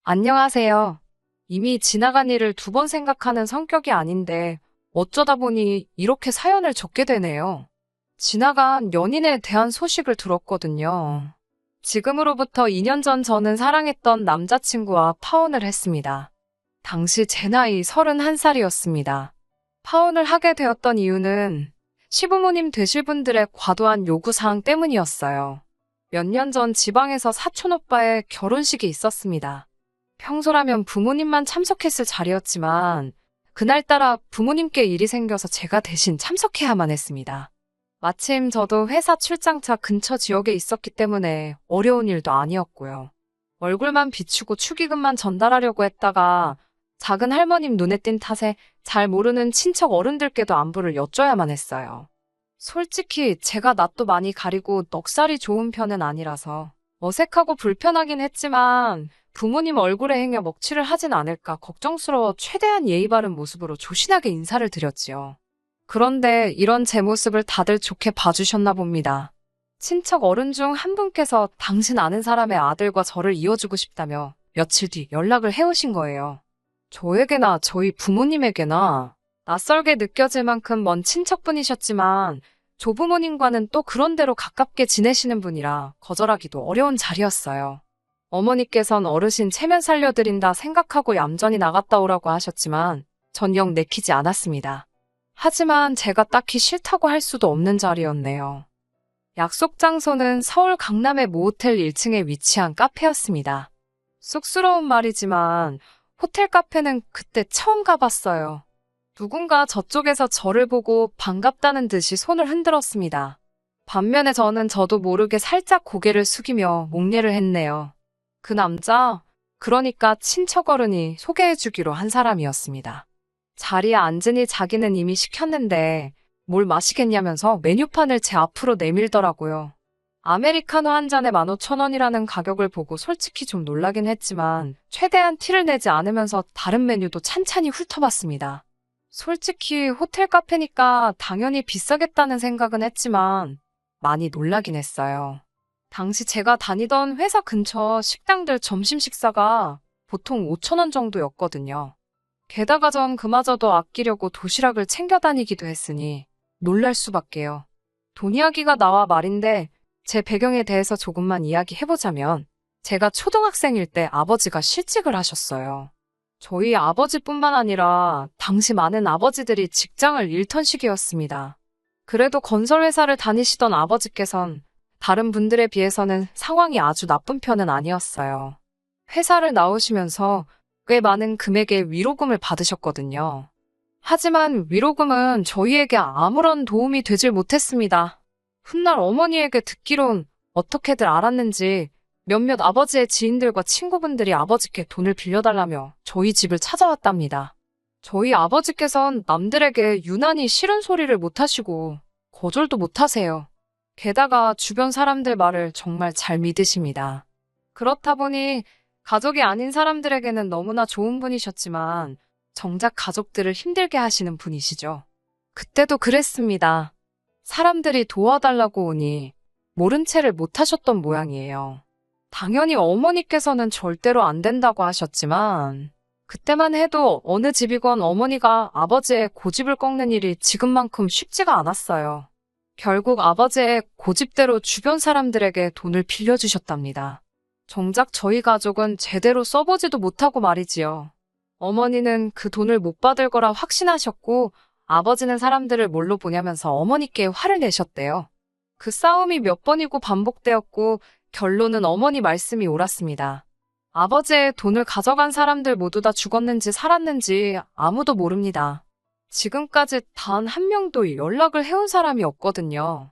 안녕하세요. 이미 지나간 일을 두 번 생각하는 성격이 아닌데 어쩌다 보니 이렇게 사연을 적게 되네요. 지나간 연인에 대한 소식을 들었거든요. 지금으로부터 2년 전 저는 사랑했던 남자친구와 파혼을 했습니다. 당시 제 나이 31살이었습니다. 파혼을 하게 되었던 이유는 시부모님 되실 분들의 과도한 요구사항 때문이었어요. 몇 년 전 지방에서 사촌오빠의 결혼식이 있었습니다. 평소라면 부모님만 참석했을 자리였지만 그날따라 부모님께 일이 생겨서 제가 대신 참석해야만 했습니다. 마침 저도 회사 출장차 근처 지역에 있었기 때문에 어려운 일도 아니었고요. 얼굴만 비추고 축의금만 전달하려고 했다가 작은 할머님 눈에 띈 탓에 잘 모르는 친척 어른들께도 안부를 여쭤야만 했어요. 솔직히 제가 낯도 많이 가리고 넉살이 좋은 편은 아니라서 어색하고 불편하긴 했지만 부모님 얼굴에 행여 먹칠을 하진 않을까 걱정스러워 최대한 예의 바른 모습으로 조신하게 인사를 드렸지요. 그런데 이런 제 모습을 다들 좋게 봐주셨나 봅니다. 친척 어른 중 한 분께서 당신 아는 사람의 아들과 저를 이어주고 싶다며 며칠 뒤 연락을 해오신 거예요. 저에게나 저희 부모님에게나 낯설게 느껴질 만큼 먼 친척분이셨지만 조부모님과는 또 그런대로 가깝게 지내시는 분이라 거절하기도 어려운 자리였어요. 어머니께선 어르신 체면 살려드린다 생각하고 얌전히 나갔다 오라고 하셨지만 전 영 내키지 않았습니다. 하지만 제가 딱히 싫다고 할 수도 없는 자리였네요. 약속 장소는 서울 강남의 모호텔 1층에 위치한 카페였습니다. 쑥스러운 말이지만 호텔 카페는 그때 처음 가봤어요. 누군가 저쪽에서 저를 보고 반갑다는 듯이 손을 흔들었습니다. 반면에 저도 모르게 살짝 고개를 숙이며 목례를 했네요. 그 남자, 그러니까 친척 어른이 소개해주기로 한 사람이었습니다. 자리에 앉으니 자기는 이미 시켰는데 뭘 마시겠냐면서 메뉴판을 제 앞으로 내밀더라고요. 아메리카노 한 잔에 15,000원이라는 가격을 보고 솔직히 좀 놀라긴 했지만 최대한 티를 내지 않으면서 다른 메뉴도 찬찬히 훑어봤습니다. 솔직히 호텔 카페니까 당연히 비싸겠다는 생각은 했지만 많이 놀라긴 했어요. 당시 제가 다니던 회사 근처 식당들 점심 식사가 보통 5,000원 정도였거든요. 게다가 전 그마저도 아끼려고 도시락을 챙겨 다니기도 했으니 놀랄 수밖에요. 돈 이야기가 나와 말인데 제 배경에 대해서 조금만 이야기해보자면 제가 초등학생일 때 아버지가 실직을 하셨어요. 저희 아버지뿐만 아니라 당시 많은 아버지들이 직장을 잃던 시기였습니다. 그래도 건설회사를 다니시던 아버지께선 다른 분들에 비해서는 상황이 아주 나쁜 편은 아니었어요. 회사를 나오시면서 꽤 많은 금액의 위로금을 받으셨거든요. 하지만 위로금은 저희에게 아무런 도움이 되질 못했습니다. 훗날 어머니에게 듣기론 어떻게들 알았는지 몇몇 아버지의 지인들과 친구분들이 아버지께 돈을 빌려달라며 저희 집을 찾아왔답니다. 저희 아버지께선 남들에게 유난히 싫은 소리를 못하시고 거절도 못하세요. 게다가 주변 사람들 말을 정말 잘 믿으십니다. 그렇다 보니 가족이 아닌 사람들에게는 너무나 좋은 분이셨지만 정작 가족들을 힘들게 하시는 분이시죠. 그때도 그랬습니다. 사람들이 도와달라고 오니 모른 채를 못하셨던 모양이에요. 당연히 어머니께서는 절대로 안 된다고 하셨지만 그때만 해도 어느 집이건 어머니가 아버지의 고집을 꺾는 일이 지금만큼 쉽지가 않았어요. 결국 아버지의 고집대로 주변 사람들에게 돈을 빌려주셨답니다. 정작 저희 가족은 제대로 써보지도 못하고 말이지요. 어머니는 그 돈을 못 받을 거라 확신하셨고 아버지는 사람들을 뭘로 보냐면서 어머니께 화를 내셨대요. 그 싸움이 몇 번이고 반복되었고 결론은 어머니 말씀이 옳았습니다. 아버지의 돈을 가져간 사람들 모두 다 죽었는지 살았는지 아무도 모릅니다. 지금까지 단 한 명도 연락을 해온 사람이 없거든요.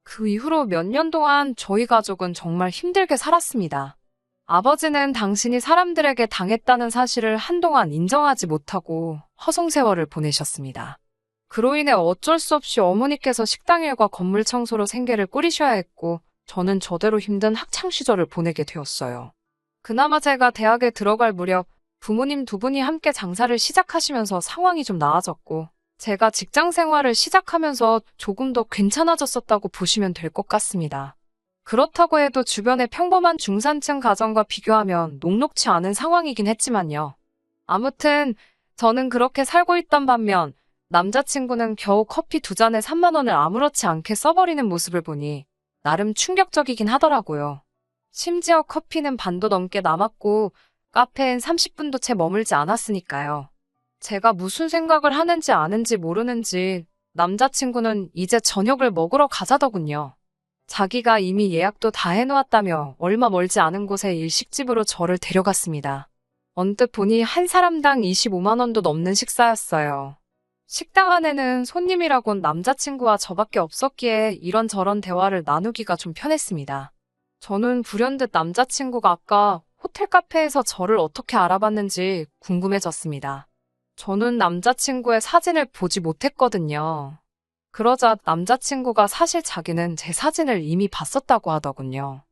그 이후로 몇 년 동안 저희 가족은 정말 힘들게 살았습니다. 아버지는 당신이 사람들에게 당했다는 사실을 한동안 인정하지 못하고 허송세월을 보내셨습니다. 그로 인해 어쩔 수 없이 어머니께서 식당 일과 건물 청소로 생계를 꾸리셔야 했고 저는 저대로 힘든 학창시절을 보내게 되었어요. 그나마 제가 대학에 들어갈 무렵 부모님 두 분이 함께 장사를 시작하시면서 상황이 좀 나아졌고 제가 직장 생활을 시작하면서 조금 더 괜찮아졌었다고 보시면 될 것 같습니다. 그렇다고 해도 주변의 평범한 중산층 가정과 비교하면 녹록지 않은 상황이긴 했지만요. 아무튼 저는 그렇게 살고 있던 반면 남자친구는 겨우 커피 2잔에 3만 원을 아무렇지 않게 써버리는 모습을 보니 나름 충격적이긴 하더라고요. 심지어 커피는 반도 넘게 남았고 카페엔 30분도 채 머물지 않았으니까요. 제가 무슨 생각을 하는지 아는지 모르는지 남자친구는 이제 저녁을 먹으러 가자더군요. 자기가 이미 예약도 다 해놓았다며 얼마 멀지 않은 곳의 일식집으로 저를 데려갔습니다. 언뜻 보니 한 사람당 25만 원도 넘는 식사였어요. 식당 안에는 손님이라곤 남자친구와 저밖에 없었기에 이런저런 대화를 나누기가 좀 편했습니다. 저는 불현듯 남자친구가 아까 호텔 카페에서 저를 어떻게 알아봤는지 궁금해졌습니다. 저는 남자친구의 사진을 보지 못했거든요. 그러자 남자친구가 사실 자기는 제 사진을 이미 봤었다고 하더군요.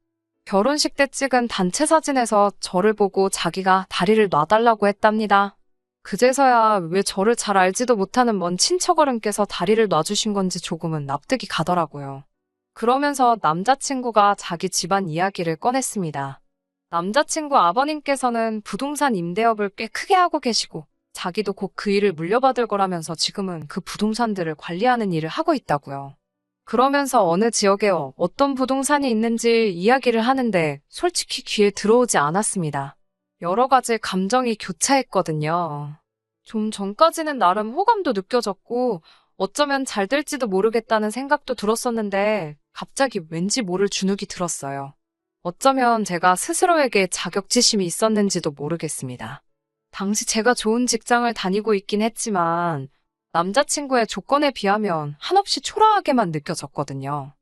결혼식 때 찍은 단체 사진에서 저를 보고 자기가 다리를 놔달라고 했답니다. 그제서야 왜 저를 잘 알지도 못하는 먼 친척어른께서 다리를 놔주신 건지 조금은 납득이 가더라고요. 그러면서 남자친구가 자기 집안 이야기를 꺼냈습니다. 남자친구 아버님께서는 부동산 임대업을 꽤 크게 하고 계시고 자기도 곧 그 일을 물려받을 거라면서 지금은 그 부동산들을 관리하는 일을 하고 있다고요. 그러면서 어느 지역에 어떤 부동산이 있는지 이야기를 하는데 솔직히 귀에 들어오지 않았습니다. 여러 가지 감정이 교차했거든요. 좀 전까지는 나름 호감도 느껴졌고 어쩌면 잘 될지도 모르겠다는 생각도 들었었는데 갑자기 왠지 모를 주눅이 들었어요. 어쩌면 제가 스스로에게 자격지심이 있었는지도 모르겠습니다. 당시 제가 좋은 직장을 다니고 있긴 했지만 남자친구의 조건에 비하면 한없이 초라하게만 느껴졌거든요.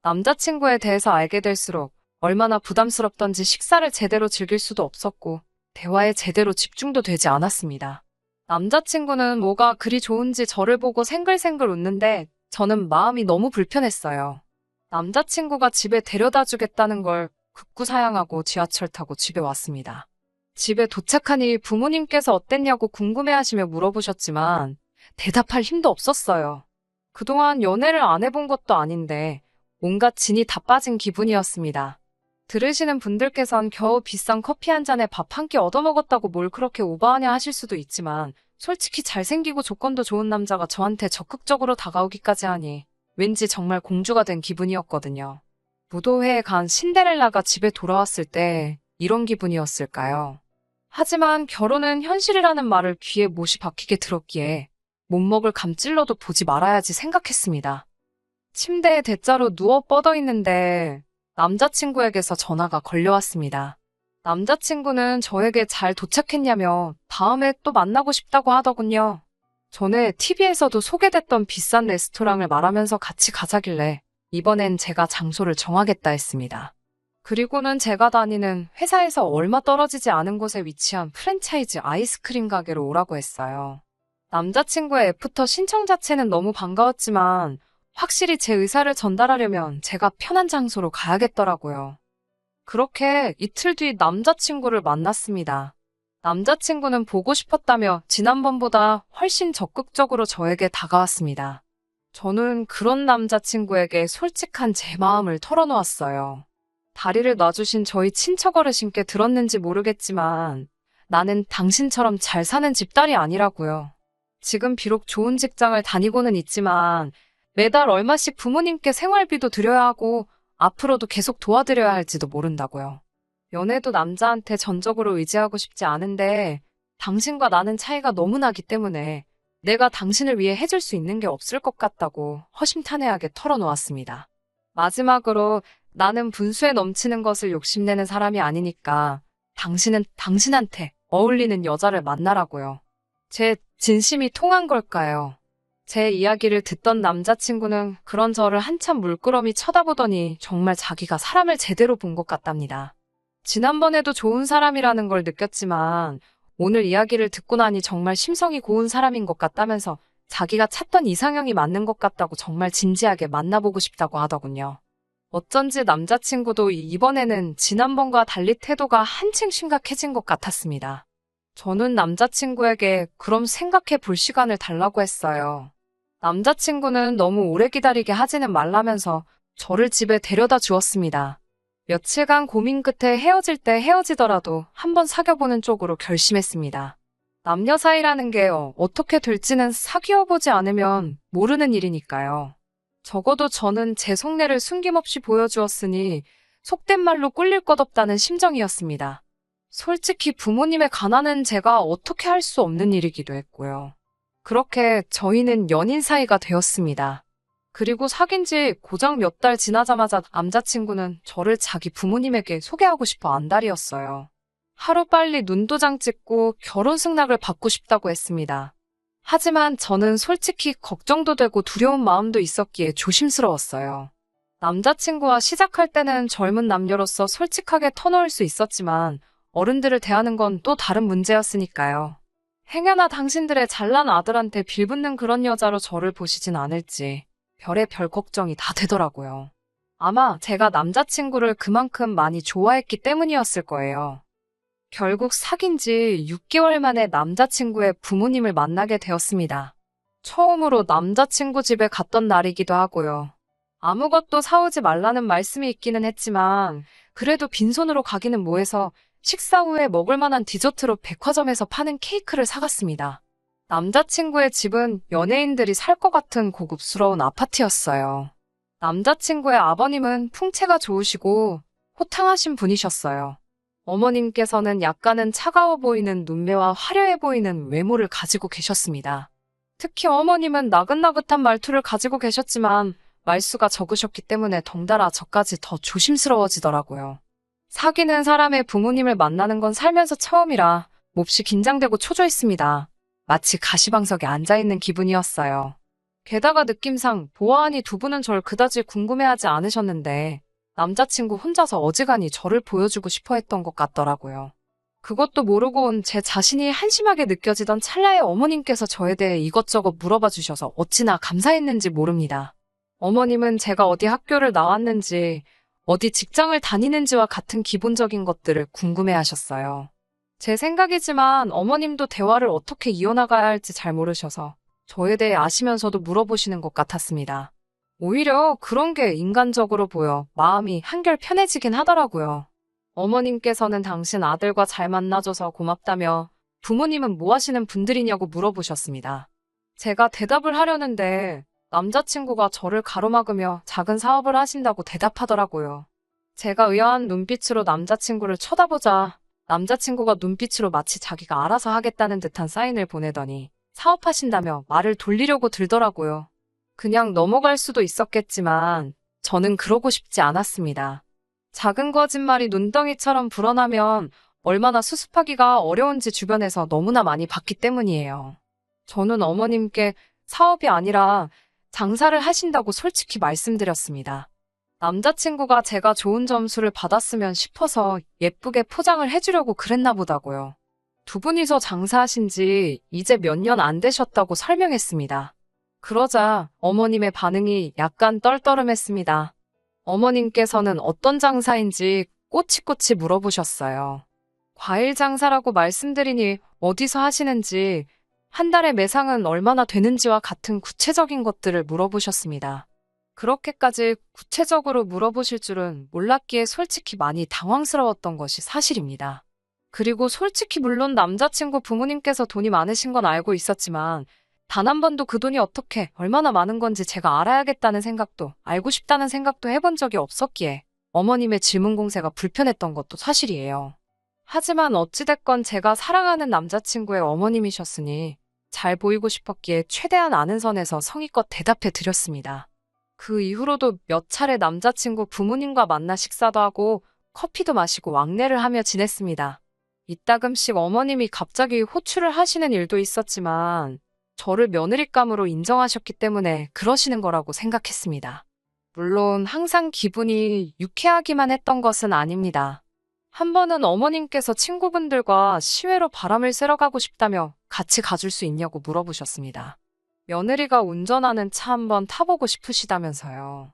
남자친구에 대해서 알게 될수록 얼마나 부담스럽던지 식사를 제대로 즐길 수도 없었고 대화에 제대로 집중도 되지 않았습니다. 남자친구는 뭐가 그리 좋은지 저를 보고 생글생글 웃는데 저는 마음이 너무 불편했어요. 남자친구가 집에 데려다 주겠다는 걸 극구사양하고 지하철 타고 집에 왔습니다. 집에 도착하니 부모님께서 어땠냐고 궁금해하시며 물어보셨지만 대답할 힘도 없었어요. 그동안 연애를 안 해본 것도 아닌데 온갖 진이 다 빠진 기분이었습니다. 들으시는 분들께선 겨우 비싼 커피 한 잔에 밥 한 끼 얻어먹었다고 뭘 그렇게 오버하냐 하실 수도 있지만 솔직히 잘생기고 조건도 좋은 남자가 저한테 적극적으로 다가오기까지 하니 왠지 정말 공주가 된 기분이었거든요. 무도회에 간 신데렐라가 집에 돌아왔을 때 이런 기분이었을까요? 하지만 결혼은 현실이라는 말을 귀에 못이 박히게 들었기에 못 먹을 감 찔러도 보지 말아야지 생각했습니다. 침대에 대자로 누워 뻗어 있는데 남자친구에게서 전화가 걸려왔습니다. 남자친구는 저에게 잘 도착했냐며 다음에 또 만나고 싶다고 하더군요. 전에 TV에서도 소개됐던 비싼 레스토랑을 말하면서 같이 가자길래 이번엔 제가 장소를 정하겠다 했습니다. 그리고는 제가 다니는 회사에서 얼마 떨어지지 않은 곳에 위치한 프랜차이즈 아이스크림 가게로 오라고 했어요. 남자친구의 애프터 신청 자체는 너무 반가웠지만 확실히 제 의사를 전달하려면 제가 편한 장소로 가야겠더라고요. 그렇게 이틀 뒤 남자친구를 만났습니다. 남자친구는 보고 싶었다며 지난번보다 훨씬 적극적으로 저에게 다가왔습니다. 저는 그런 남자친구에게 솔직한 제 마음을 털어놓았어요. 다리를 놔주신 저희 친척 어르신께 들었는지 모르겠지만 나는 당신처럼 잘 사는 집딸이 아니라고요. 지금 비록 좋은 직장을 다니고는 있지만 매달 얼마씩 부모님께 생활비도 드려야 하고 앞으로도 계속 도와드려야 할지도 모른다고요. 연애도 남자한테 전적으로 의지하고 싶지 않은데 당신과 나는 차이가 너무 나기 때문에 내가 당신을 위해 해줄 수 있는 게 없을 것 같다고 허심탄회하게 털어놓았습니다. 마지막으로 나는 분수에 넘치는 것을 욕심내는 사람이 아니니까 당신은 당신한테 어울리는 여자를 만나라고요. 제 진심이 통한 걸까요? 제 이야기를 듣던 남자친구는 그런 저를 한참 물끄러미 쳐다보더니 정말 자기가 사람을 제대로 본 것 같답니다. 지난번에도 좋은 사람이라는 걸 느꼈지만 오늘 이야기를 듣고 나니 정말 심성이 고운 사람인 것 같다면서 자기가 찾던 이상형이 맞는 것 같다고 정말 진지하게 만나보고 싶다고 하더군요. 어쩐지 남자친구도 이번에는 지난번과 달리 태도가 한층 심각해진 것 같았습니다. 저는 남자친구에게 그럼 생각해 볼 시간을 달라고 했어요. 남자친구는 너무 오래 기다리게 하지는 말라면서 저를 집에 데려다 주었습니다. 며칠간 고민 끝에 헤어질 때 헤어지더라도 한번 사귀어보는 쪽으로 결심했습니다. 남녀 사이라는 게 어떻게 될지는 사귀어보지 않으면 모르는 일이니까요. 적어도 저는 제 속내를 숨김없이 보여주었으니 속된 말로 꿀릴 것 없다는 심정이었습니다. 솔직히 부모님의 가난은 제가 어떻게 할 수 없는 일이기도 했고요. 그렇게 저희는 연인 사이가 되었습니다. 그리고 사귄 지 고작 몇 달 지나자마자 남자친구는 저를 자기 부모님에게 소개하고 싶어 안달이었어요. 하루빨리 눈도장 찍고 결혼 승낙을 받고 싶다고 했습니다. 하지만 저는 솔직히 걱정도 되고 두려운 마음도 있었기에 조심스러웠어요. 남자친구와 시작할 때는 젊은 남녀로서 솔직하게 터놓을 수 있었지만 어른들을 대하는 건 또 다른 문제였으니까요. 행여나 당신들의 잘난 아들한테 빌붙는 그런 여자로 저를 보시진 않을지 별의 별 걱정이 다 되더라고요. 아마 제가 남자친구를 그만큼 많이 좋아했기 때문이었을 거예요. 결국 사귄 지 6개월 만에 남자친구의 부모님을 만나게 되었습니다. 처음으로 남자친구 집에 갔던 날이기도 하고요. 아무것도 사오지 말라는 말씀이 있기는 했지만 그래도 빈손으로 가기는 뭐해서 식사 후에 먹을 만한 디저트로 백화점에서 파는 케이크를 사갔습니다. 남자친구의 집은 연예인들이 살 것 같은 고급스러운 아파트였어요. 남자친구의 아버님은 풍채가 좋으시고 호탕하신 분이셨어요. 어머님께서는 약간은 차가워 보이는 눈매와 화려해 보이는 외모를 가지고 계셨습니다. 특히 어머님은 나긋나긋한 말투를 가지고 계셨지만 말수가 적으셨기 때문에 덩달아 저까지 더 조심스러워지더라고요. 사귀는 사람의 부모님을 만나는 건 살면서 처음이라 몹시 긴장되고 초조했습니다. 마치 가시방석에 앉아있는 기분이었어요. 게다가 느낌상 보아하니 두 분은 절 그다지 궁금해하지 않으셨는데 남자친구 혼자서 어지간히 저를 보여주고 싶어 했던 것 같더라고요. 그것도 모르고 온 제 자신이 한심하게 느껴지던 찰나에 어머님께서 저에 대해 이것저것 물어봐 주셔서 어찌나 감사했는지 모릅니다. 어머님은 제가 어디 학교를 나왔는지, 어디 직장을 다니는지와 같은 기본적인 것들을 궁금해 하셨어요. 제 생각이지만 어머님도 대화를 어떻게 이어나가야 할지 잘 모르셔서 저에 대해 아시면서도 물어보시는 것 같았습니다. 오히려 그런 게 인간적으로 보여 마음이 한결 편해지긴 하더라고요. 어머님께서는 당신 아들과 잘 만나줘서 고맙다며 부모님은 뭐 하시는 분들이냐고 물어보셨습니다. 제가 대답을 하려는데 남자친구가 저를 가로막으며 작은 사업을 하신다고 대답하더라고요. 제가 의아한 눈빛으로 남자친구를 쳐다보자 남자친구가 눈빛으로 마치 자기가 알아서 하겠다는 듯한 사인을 보내더니 사업하신다며 말을 돌리려고 들더라고요. 그냥 넘어갈 수도 있었겠지만 저는 그러고 싶지 않았습니다. 작은 거짓말이 눈덩이처럼 불어나면 얼마나 수습하기가 어려운지 주변에서 너무나 많이 봤기 때문이에요. 저는 어머님께 사업이 아니라 장사를 하신다고 솔직히 말씀드렸습니다. 남자친구가 제가 좋은 점수를 받았으면 싶어서 예쁘게 포장을 해주려고 그랬나 보다고요. 두 분이서 장사하신 지 이제 몇 년 안 되셨다고 설명했습니다. 그러자 어머님의 반응이 약간 떨떠름했습니다. 어머님께서는 어떤 장사인지 꼬치꼬치 물어보셨어요. 과일 장사라고 말씀드리니 어디서 하시는지, 한 달에 매상은 얼마나 되는지와 같은 구체적인 것들을 물어보셨습니다. 그렇게까지 구체적으로 물어보실 줄은 몰랐기에 솔직히 많이 당황스러웠던 것이 사실입니다. 그리고 솔직히 물론 남자친구 부모님께서 돈이 많으신 건 알고 있었지만 단 한 번도 그 돈이 어떻게 얼마나 많은 건지 제가 알아야겠다는 생각도 알고 싶다는 생각도 해본 적이 없었기에 어머님의 질문 공세가 불편했던 것도 사실이에요. 하지만 어찌됐건 제가 사랑하는 남자친구의 어머님이셨으니 잘 보이고 싶었기에 최대한 아는 선에서 성의껏 대답해 드렸습니다. 그 이후로도 몇 차례 남자친구 부모님과 만나 식사도 하고 커피도 마시고 왕래를 하며 지냈습니다. 이따금씩 어머님이 갑자기 호출을 하시는 일도 있었지만 저를 며느리감으로 인정하셨기 때문에 그러시는 거라고 생각했습니다. 물론 항상 기분이 유쾌하기만 했던 것은 아닙니다. 한 번은 어머님께서 친구분들과 시외로 바람을 쐬러 가고 싶다며 같이 가줄 수 있냐고 물어보셨습니다. 며느리가 운전하는 차 한번 타보고 싶으시다면서요.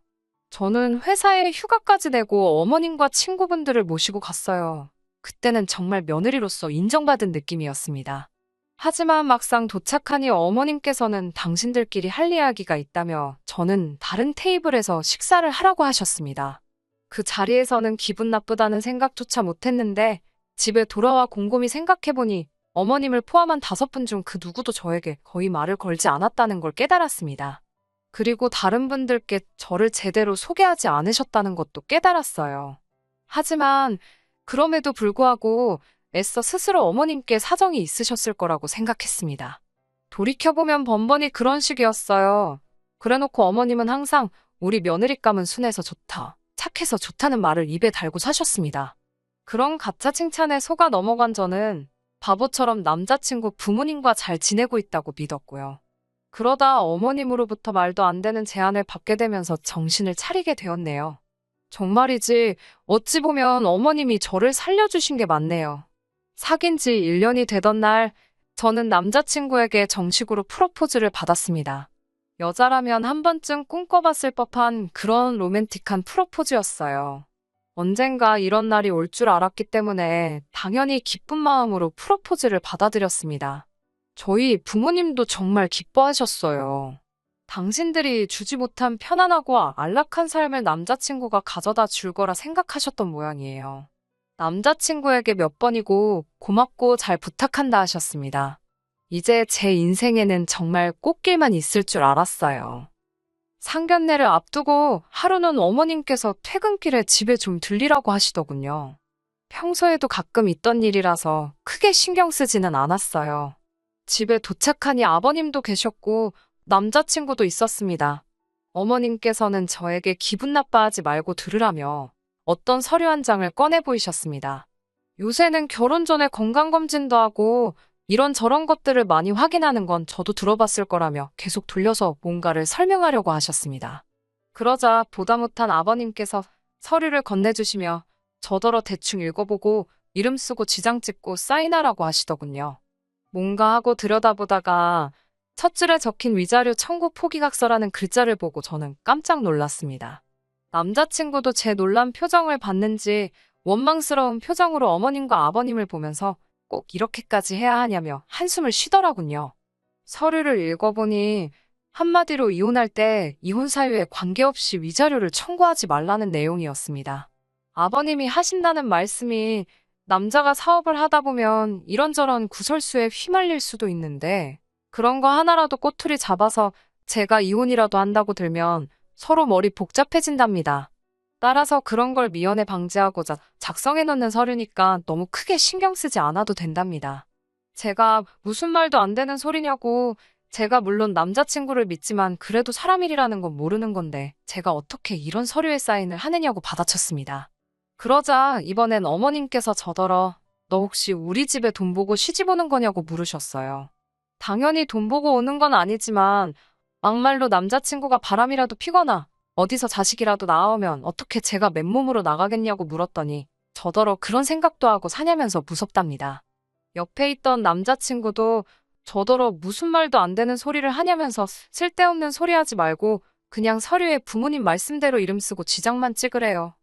저는 회사에 휴가까지 내고 어머님과 친구분들을 모시고 갔어요. 그때는 정말 며느리로서 인정받은 느낌이었습니다. 하지만 막상 도착하니 어머님께서는 당신들끼리 할 이야기가 있다며 저는 다른 테이블에서 식사를 하라고 하셨습니다. 그 자리에서는 기분 나쁘다는 생각조차 못했는데 집에 돌아와 곰곰이 생각해보니 어머님을 포함한 5분 중 그 누구도 저에게 거의 말을 걸지 않았다는 걸 깨달았습니다. 그리고 다른 분들께 저를 제대로 소개하지 않으셨다는 것도 깨달았어요. 하지만 그럼에도 불구하고 애써 스스로 어머님께 사정이 있으셨을 거라고 생각했습니다. 돌이켜보면 번번이 그런 식이었어요. 그래놓고 어머님은 항상 우리 며느리감은 순해서 좋다, 착해서 좋다는 말을 입에 달고 사셨습니다. 그런 가짜 칭찬에 속아 넘어간 저는 바보처럼 남자친구 부모님과 잘 지내고 있다고 믿었고요. 그러다 어머님으로부터 말도 안 되는 제안을 받게 되면서 정신을 차리게 되었네요. 정말이지 어찌 보면 어머님이 저를 살려주신 게 맞네요. 사귄 지 1년이 되던 날 저는 남자친구에게 정식으로 프로포즈를 받았습니다. 여자라면 한 번쯤 꿈꿔봤을 법한 그런 로맨틱한 프로포즈였어요. 언젠가 이런 날이 올 줄 알았기 때문에 당연히 기쁜 마음으로 프로포즈를 받아들였습니다. 저희 부모님도 정말 기뻐하셨어요. 당신들이 주지 못한 편안하고 안락한 삶을 남자친구가 가져다 줄 거라 생각하셨던 모양이에요. 남자친구에게 몇 번이고 고맙고 잘 부탁한다 하셨습니다. 이제 제 인생에는 정말 꽃길만 있을 줄 알았어요. 상견례를 앞두고 하루는 어머님께서 퇴근길에 집에 좀 들리라고 하시더군요. 평소에도 가끔 있던 일이라서 크게 신경 쓰지는 않았어요. 집에 도착하니 아버님도 계셨고 남자친구도 있었습니다. 어머님께서는 저에게 기분 나빠하지 말고 들으라며 어떤 서류 한 장을 꺼내 보이셨습니다. 요새는 결혼 전에 건강검진도 하고 이런저런 것들을 많이 확인하는 건 저도 들어봤을 거라며 계속 돌려서 뭔가를 설명하려고 하셨습니다. 그러자 보다 못한 아버님께서 서류를 건네주시며 저더러 대충 읽어보고 이름 쓰고 지장 찍고 사인하라고 하시더군요. 뭔가 하고 들여다보다가 첫 줄에 적힌 위자료 청구 포기각서라는 글자를 보고 저는 깜짝 놀랐습니다. 남자친구도 제 놀란 표정을 봤는지 원망스러운 표정으로 어머님과 아버님을 보면서 꼭 이렇게까지 해야 하냐며 한숨을 쉬더라군요. 서류를 읽어보니 한마디로 이혼할 때 이혼 사유에 관계없이 위자료를 청구하지 말라는 내용이었습니다. 아버님이 하신다는 말씀이 남자가 사업을 하다 보면 이런저런 구설수에 휘말릴 수도 있는데 그런 거 하나라도 꼬투리 잡아서 제가 이혼이라도 한다고 들면 서로 머리 복잡해진답니다. 따라서 그런 걸 미연에 방지하고자 작성해 놓는 서류니까 너무 크게 신경 쓰지 않아도 된답니다. 제가 무슨 말도 안 되는 소리냐고, 제가 물론 남자친구를 믿지만 그래도 사람 일이라는 건 모르는 건데 제가 어떻게 이런 서류에 사인을 하느냐고 받아쳤습니다. 그러자 이번엔 어머님께서 저더러 너 혹시 우리 집에 돈 보고 시집 오는 거냐고 물으셨어요. 당연히 돈 보고 오는 건 아니지만 막말로 남자친구가 바람이라도 피거나 어디서 자식이라도 나오면 어떻게 제가 맨몸으로 나가겠냐고 물었더니 저더러 그런 생각도 하고 사냐면서 무섭답니다. 옆에 있던 남자친구도 저더러 무슨 말도 안 되는 소리를 하냐면서 쓸데없는 소리 하지 말고 그냥 서류에 부모님 말씀대로 이름 쓰고 지장만 찍으래요.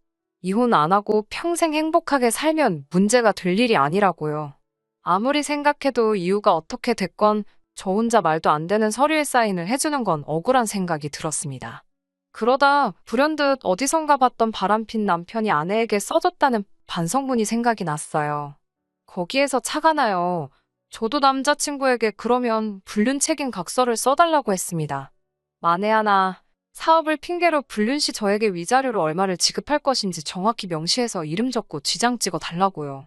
이혼 안 하고 평생 행복하게 살면 문제가 될 일이 아니라고요. 아무리 생각해도 이유가 어떻게 됐건 저 혼자 말도 안 되는 서류에 사인을 해주는 건 억울한 생각이 들었습니다. 그러다 불현듯 어디선가 봤던 바람핀 남편이 아내에게 써줬다는 반성문이 생각이 났어요. 거기에서 차가 나요. 저도 남자친구에게 그러면 불륜 책임 각서를 써달라고 했습니다. 만에 하나 사업을 핑계로 불륜 시 저에게 위자료로 얼마를 지급할 것인지 정확히 명시해서 이름 적고 지장 찍어 달라고요.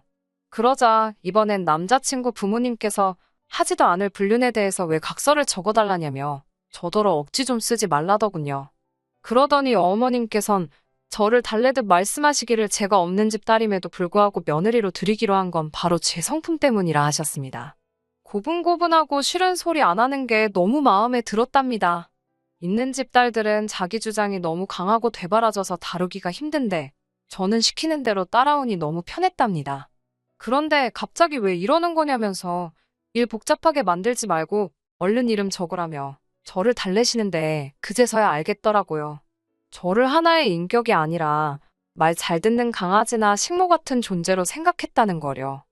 그러자 이번엔 남자친구 부모님께서 하지도 않을 불륜에 대해서 왜 각서를 적어달라냐며 저더러 억지 좀 쓰지 말라더군요. 그러더니 어머님께선 저를 달래듯 말씀하시기를 제가 없는 집 딸임에도 불구하고 며느리로 들이기로 한 건 바로 제 성품 때문이라 하셨습니다. 고분고분하고 싫은 소리 안 하는 게 너무 마음에 들었답니다. 있는 집 딸들은 자기 주장이 너무 강하고 되바라져서 다루기가 힘든데 저는 시키는 대로 따라오니 너무 편했답니다. 그런데 갑자기 왜 이러는 거냐면서 일 복잡하게 만들지 말고 얼른 이름 적으라며 저를 달래시는데 그제서야 알겠더라고요. 저를 하나의 인격이 아니라 말 잘 듣는 강아지나 식모 같은 존재로 생각했다는 거려.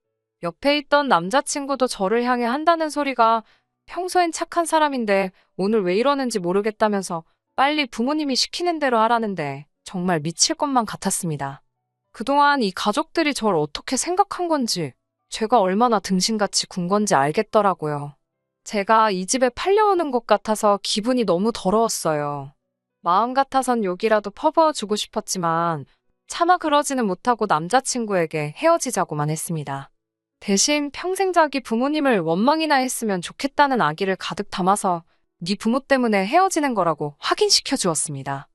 옆에 있던 남자친구도 저를 향해 한다는 소리가 평소엔 착한 사람인데 오늘 왜 이러는지 모르겠다면서 빨리 부모님이 시키는 대로 하라는데 정말 미칠 것만 같았습니다. 그동안 이 가족들이 절 어떻게 생각한 건지, 죄가 얼마나 등신같이 군 건지 알겠더라고요. 제가 이 집에 팔려오는 것 같아서 기분이 너무 더러웠어요. 마음 같아선 욕이라도 퍼부어주고 싶었지만 차마 그러지는 못하고 남자친구에게 헤어지자고만 했습니다. 대신 평생 자기 부모님을 원망이나 했으면 좋겠다는 아기를 가득 담아서 네 부모 때문에 헤어지는 거라고 확인시켜 주었습니다.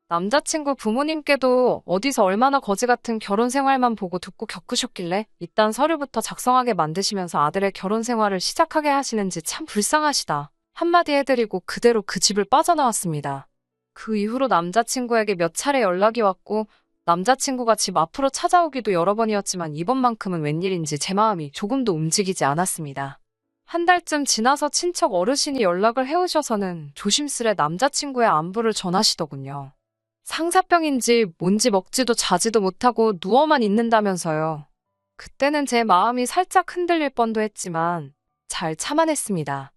남자친구 부모님께도 어디서 얼마나 거지 같은 결혼 생활만 보고 듣고 겪으셨길래 이딴 서류부터 작성하게 만드시면서 아들의 결혼 생활을 시작하게 하시는지 참 불쌍하시다. 한마디 해드리고 그대로 그 집을 빠져나왔습니다. 그 이후로 남자친구에게 몇 차례 연락이 왔고 남자친구가 집 앞으로 찾아오기도 여러 번이었지만 이번만큼은 웬일인지 제 마음이 조금도 움직이지 않았습니다. 한 달쯤 지나서 친척 어르신이 연락을 해오셔서는 조심스레 남자친구의 안부를 전하시더군요. 상사병인지 뭔지 먹지도 자지도 못하고 누워만 있는다면서요. 그때는 제 마음이 살짝 흔들릴 뻔도 했지만 잘 참아냈습니다.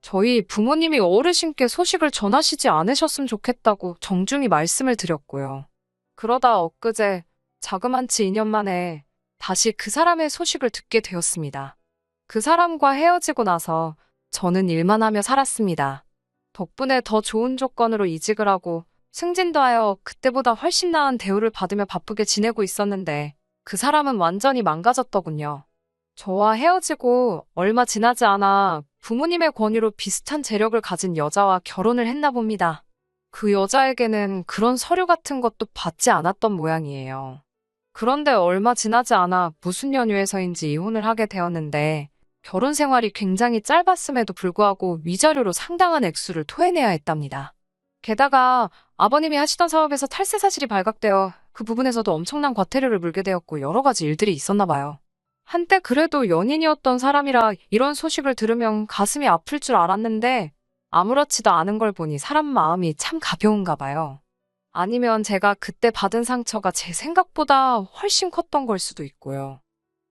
저희 부모님이 어르신께 소식을 전하시지 않으셨으면 좋겠다고 정중히 말씀을 드렸고요. 그러다 엊그제 자그만치 2년 만에 다시 그 사람의 소식을 듣게 되었습니다. 그 사람과 헤어지고 나서 저는 일만 하며 살았습니다. 덕분에 더 좋은 조건으로 이직을 하고 승진도 하여 그때보다 훨씬 나은 대우를 받으며 바쁘게 지내고 있었는데 그 사람은 완전히 망가졌더군요. 저와 헤어지고 얼마 지나지 않아 부모님의 권유로 비슷한 재력을 가진 여자와 결혼을 했나 봅니다. 그 여자에게는 그런 서류 같은 것도 받지 않았던 모양이에요. 그런데 얼마 지나지 않아 무슨 연유에서인지 이혼을 하게 되었는데 결혼 생활이 굉장히 짧았음에도 불구하고 위자료로 상당한 액수를 토해내야 했답니다. 게다가 아버님이 하시던 사업에서 탈세 사실이 발각되어 그 부분에서도 엄청난 과태료를 물게 되었고 여러 가지 일들이 있었나 봐요. 한때 그래도 연인이었던 사람이라 이런 소식을 들으면 가슴이 아플 줄 알았는데 아무렇지도 않은 걸 보니 사람 마음이 참 가벼운가 봐요. 아니면 제가 그때 받은 상처가 제 생각보다 훨씬 컸던 걸 수도 있고요.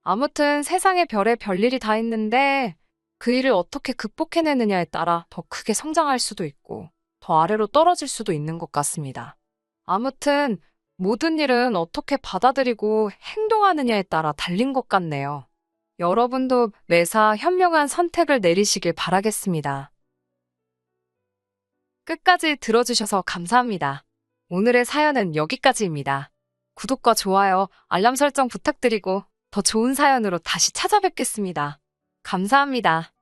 아무튼 세상에 별의 별일이 다 있는데 그 일을 어떻게 극복해내느냐에 따라 더 크게 성장할 수도 있고 더 아래로 떨어질 수도 있는 것 같습니다. 아무튼 모든 일은 어떻게 받아들이고 행동하느냐에 따라 달린 것 같네요. 여러분도 매사 현명한 선택을 내리시길 바라겠습니다. 끝까지 들어주셔서 감사합니다. 오늘의 사연은 여기까지입니다. 구독과 좋아요, 알람 설정 부탁드리고 더 좋은 사연으로 다시 찾아뵙겠습니다. 감사합니다.